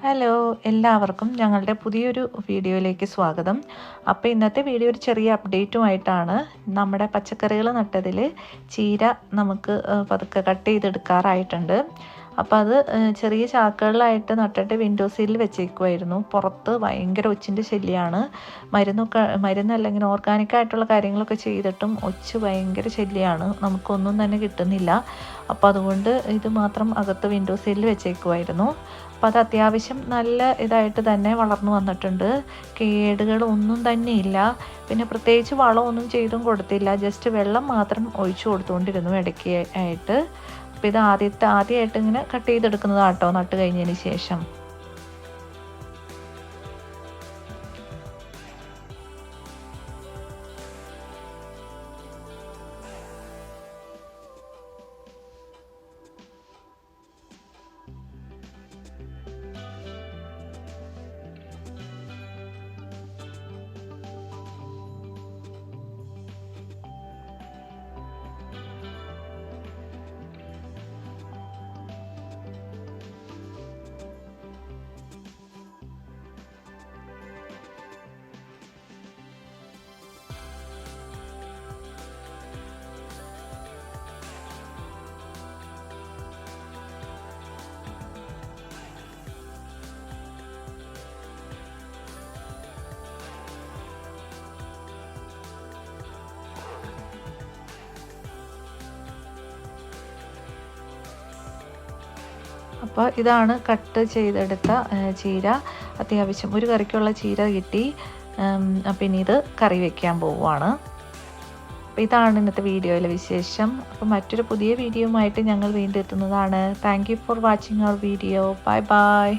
Hello, എല്ലാവർക്കും ഞങ്ങളുടെ പുതിയൊരു വീഡിയോയിലേക്ക് സ്വാഗതം. അപ്പോൾ ഇന്നത്തെ വീഡിയോ ഒരു ചെറിയ അപ്ഡേറ്റുമായിട്ടാണ്. നമ്മുടെ പച്ചക്കറികൾ നട്ടതിൽ ചീര നമുക്ക് പതുക്കെ കട്ട് ചെയ്തെടുക്കാറായിട്ടുണ്ട്. അപ്പോൾ അത് ചെറിയ ചാക്കുകളിലായിട്ട് നട്ടിട്ട് വിൻഡോ സീലിൽ വെച്ചേക്കുമായിരുന്നു. പുറത്ത് ഭയങ്കര ഒച്ചിൻ്റെ ശല്യമാണ്. മരുന്നല്ല, ഇങ്ങനെ ഓർഗാനിക്കായിട്ടുള്ള കാര്യങ്ങളൊക്കെ ചെയ്തിട്ടും ഒച്ച് ഭയങ്കര ശല്യമാണ്. നമുക്കൊന്നും തന്നെ കിട്ടുന്നില്ല. അപ്പോൾ അതുകൊണ്ട് ഇത് മാത്രം അകത്ത് വിൻഡോ സീലിൽ വെച്ചേക്കുമായിരുന്നു. അപ്പോൾ അത് അത്യാവശ്യം നല്ല ഇതായിട്ട് തന്നെ വളർന്നു വന്നിട്ടുണ്ട്. കേടുകളൊന്നും തന്നെ ഇല്ല. പിന്നെ പ്രത്യേകിച്ച് വളമൊന്നും ചെയ്തും കൊടുത്തില്ല. ജസ്റ്റ് വെള്ളം മാത്രം ഒഴിച്ചു കൊടുത്തുകൊണ്ടിരുന്നു ഇടയ്ക്ക് ആയിട്ട്. അപ്പോൾ ഇത് ആദ്യമായിട്ട് ഇങ്ങനെ കട്ട് ചെയ്തെടുക്കുന്നതാട്ടോ നട്ട് കഴിഞ്ഞതിന് ശേഷം. അപ്പോൾ ഇതാണ് കട്ട് ചെയ്തെടുത്ത ചീര. അത്യാവശ്യം ഒരു കറിക്കുള്ള ചീര കിട്ടി. അപ്പം ഇനി ഇത് കറി വയ്ക്കാൻ പോവുകയാണ്. അപ്പോൾ ഇതാണ് ഇന്നത്തെ വീഡിയോയിലെ വിശേഷം. അപ്പോൾ മറ്റൊരു പുതിയ വീഡിയോയുമായിട്ട് ഞങ്ങൾ വീണ്ടും എത്തുന്നതാണ്. Thank you for watching our video. Bye by.